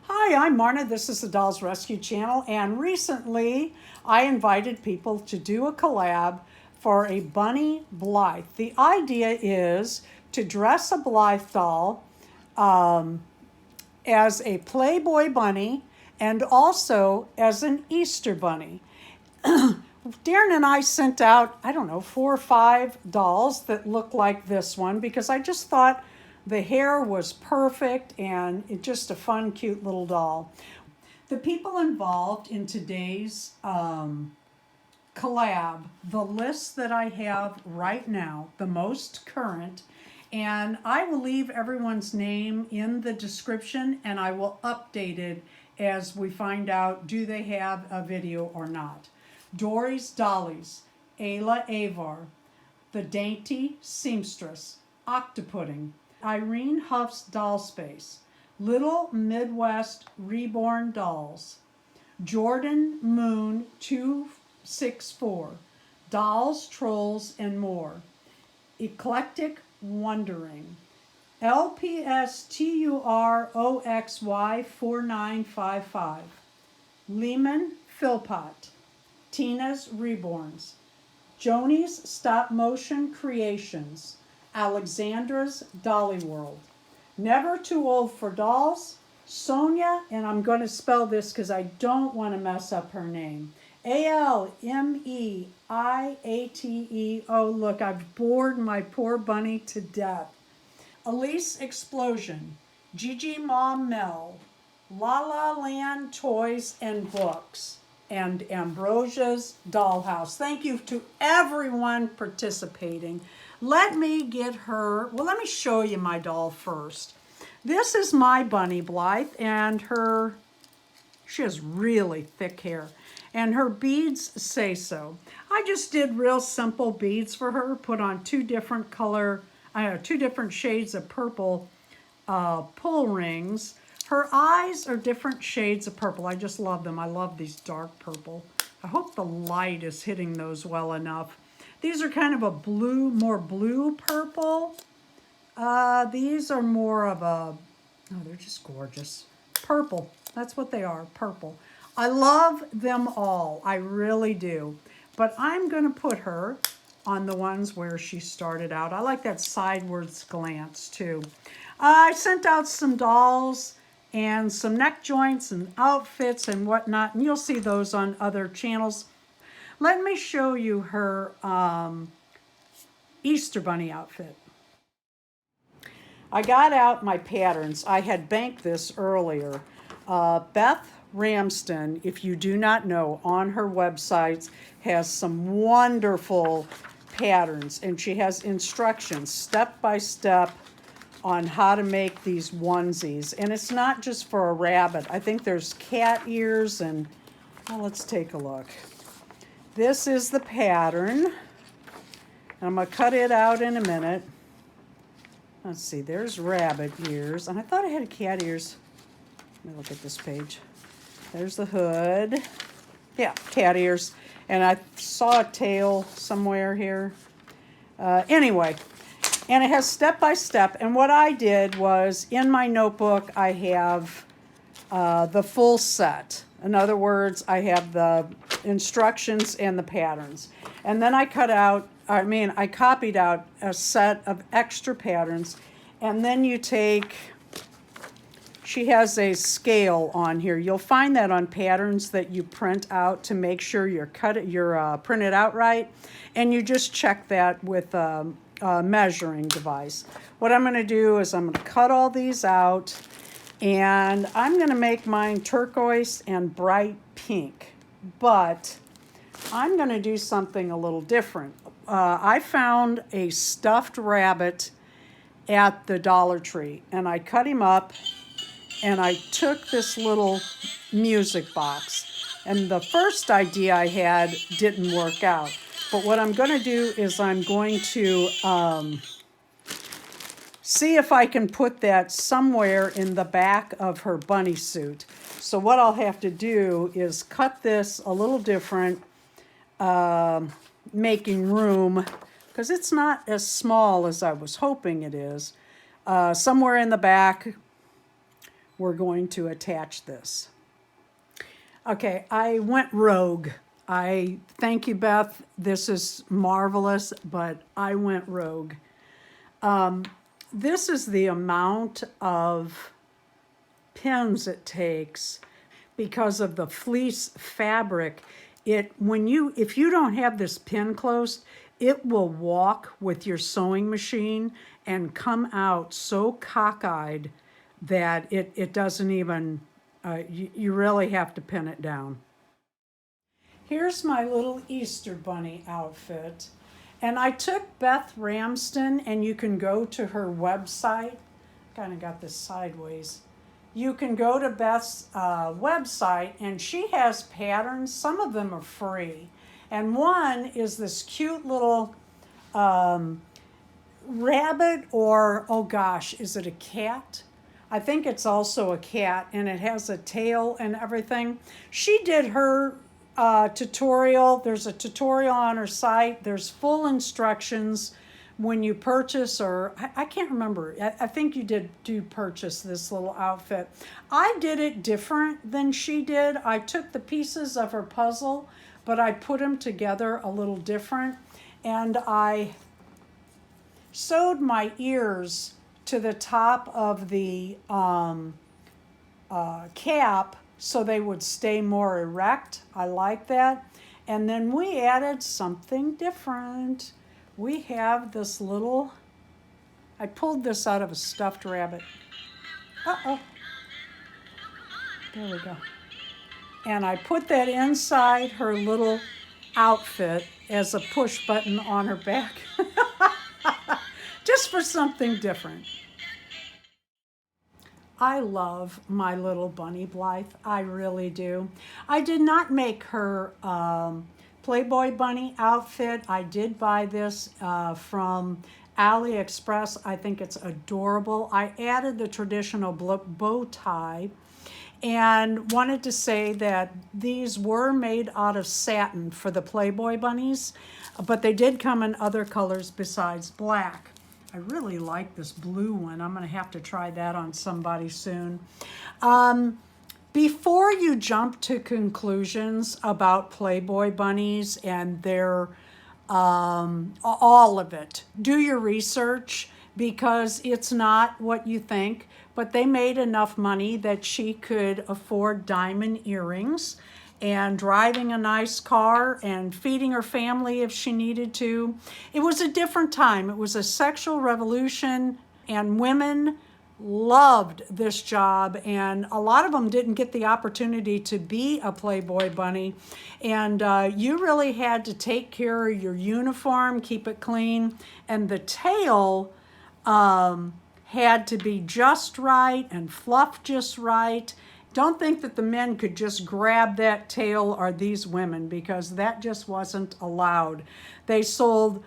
Hi, I'm Marna. This is the Dolls Rescue Channel, and recently I invited people to do a collab for a bunny Blythe. The idea is to dress a Blythe doll as a Playboy bunny and also as an Easter bunny. Darren and I sent out, I don't know, 4 or 5 dolls that look like this one because I just thought the hair was perfect and it's just a fun, cute little doll. The people involved in today's collab, the list that I have right now, the most current, and I will leave everyone's name in the description and I will update it as we find out do they have a video or not. Dory's Dollies, Ayla Avar, The Dainty Seamstress, Octopudding, Irene Huff's Doll Space, Little Midwest Reborn Dolls, Jordan Moon 264, Dolls, Trolls, and More, Eclectic Wondering, LPSTUROXY 4955, Lehman Philpott, Tina's Reborns, Joanie's Stop Motion Creations, Alexandra's Dolly World, Never Too Old for Dolls, Sonia, and I'm going to spell this because I don't want to mess up her name, Almeiate. Oh, look, I've bored my poor bunny to death. Elise Explosion, Gigi Mom Mel, La La Land Toys and Books, and Ambrosia's Dollhouse. Thank you to everyone participating. Let me show you my doll first. This is my bunny Blythe, and she has really thick hair, and her beads say so. I just did real simple beads for her, put on two different shades of purple pull rings. Her eyes are different shades of purple. I just love them. I love these dark purple. I hope the light is hitting those well enough. These are kind of a more blue purple. These are more of oh, they're just gorgeous. Purple, that's what they are, purple. I love them all, I really do. But I'm gonna put her on the ones where she started out. I like that sidewards glance too. I sent out some dolls and some neck joints and outfits and whatnot, and you'll see those on other channels. Let me show you her Easter bunny outfit. I got out my patterns. I had banked this earlier. Beth Ramsden, if you do not know, on her website has some wonderful patterns, and she has instructions step by step on how to make these onesies. And it's not just for a rabbit. I think there's cat ears and, well, let's take a look. This is the pattern. I'm gonna cut it out in a minute. Let's see, there's rabbit ears. And I thought I had cat ears. Let me look at this page. There's the hood. Yeah, cat ears. And I saw a tail somewhere here. Anyway, and it has step by step. And what I did was, in my notebook, I have the full set. In other words, I have the instructions and the patterns. And then I copied out a set of extra patterns. And then you she has a scale on here. You'll find that on patterns that you print out to make sure you're printed out right. And you just check that with a measuring device. What I'm gonna do is I'm gonna cut all these out, and I'm gonna make mine turquoise and bright pink, but I'm gonna do something a little different. I found a stuffed rabbit at the Dollar Tree, and I cut him up, and I took this little music box, and the first idea I had didn't work out. But what I'm gonna do is I'm going to see if I can put that somewhere in the back of her bunny suit. So what I'll have to do is cut this a little different, making room, because it's not as small as I was hoping it is. Somewhere in the back we're going to attach this. Okay, I went rogue. I thank you, Beth. This is marvelous, but I went rogue. This is the amount of pins it takes because of the fleece fabric. If you don't have this pin closed, it will walk with your sewing machine and come out so cockeyed that it doesn't even, you really have to pin it down. Here's my little Easter bunny outfit. And I took Beth Ramsden, and you can go to her website. Kind of got this sideways. You can go to Beth's website, and she has patterns. Some of them are free. And one is this cute little rabbit, or, oh gosh, is it a cat? I think it's also a cat, and it has a tail and everything. She did her tutorial. There's a tutorial on her site. There's full instructions when you purchase, or I can't remember. I think you do purchase this little outfit. I did it different than she did. I took the pieces of her puzzle, but I put them together a little different, and I sewed my ears to the top of the cap so they would stay more erect. I like that. And then we added something different. We have this little, I pulled this out of a stuffed rabbit. Uh-oh. There we go. And I put that inside her little outfit as a push button on her back. Just for something different. I love my little bunny Blythe. I really do. I did not make her Playboy bunny outfit. I did buy this from AliExpress. I think it's adorable. I added the traditional bow tie and wanted to say that these were made out of satin for the Playboy bunnies, but they did come in other colors besides black. I really like this blue one. I'm going to have to try that on somebody soon. Before you jump to conclusions about Playboy bunnies and their, all of it, do your research, because it's not what you think, but they made enough money that she could afford diamond earrings and driving a nice car and feeding her family if she needed to. It was a different time. It was a sexual revolution, and women loved this job, and a lot of them didn't get the opportunity to be a Playboy bunny, and you really had to take care of your uniform, keep it clean, and the tail had to be just right and fluffed just right. Don't think that the men could just grab that tail, or these women, because that just wasn't allowed. They sold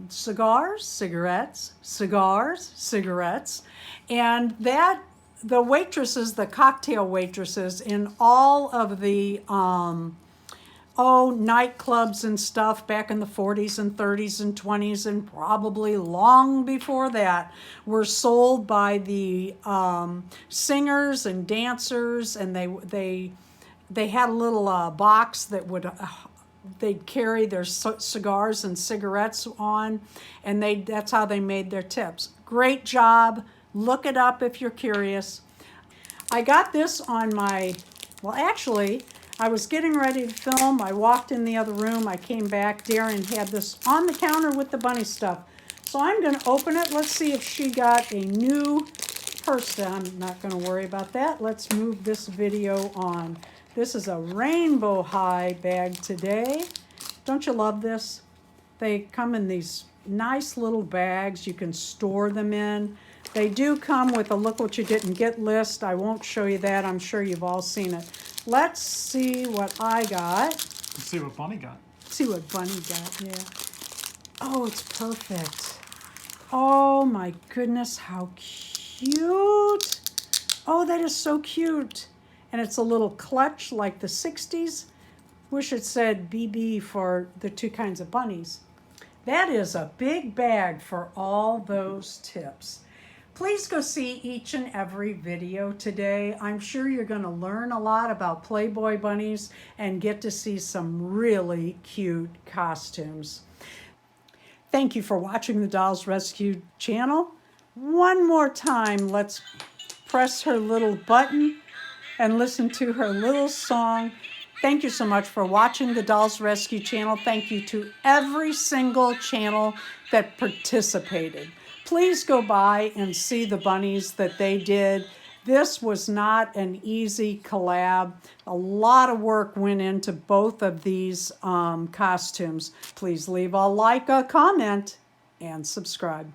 cigars, cigarettes, and that the waitresses, the cocktail waitresses in all of the nightclubs and stuff back in the 40s and 30s and 20s, and probably long before that, were sold by the singers and dancers, and they had a little box that would they'd carry their cigars and cigarettes on, and that's how they made their tips. Great job. Look it up if you're curious. I got this on my, well, actually, I was getting ready to film. I walked in the other room. I came back. Darren had this on the counter with the bunny stuff. So I'm going to open it. Let's see if she got a new purse. I'm not going to worry about that. Let's move this video on. This is a rainbow high bag today. Don't you love this? They come in these nice little bags. You can store them in. They do come with a look what you didn't get list. I won't show you that. I'm sure you've all seen it. Let's see what I got. Let's see what Bunny got. See what Bunny got, yeah. Oh, it's perfect. Oh my goodness, how cute. Oh, that is so cute. And it's a little clutch like the 60s. Wish it said BB for the two kinds of bunnies. That is a big bag for all those tips. Please go see each and every video today. I'm sure you're going to learn a lot about Playboy bunnies and get to see some really cute costumes. Thank you for watching the Dolls Rescue channel. One more time, let's press her little button and listen to her little song. Thank you so much for watching the Dolls Rescue channel. Thank you to every single channel that participated. Please go by and see the bunnies that they did. This was not an easy collab. A lot of work went into both of these costumes. Please leave a like, a comment, and subscribe.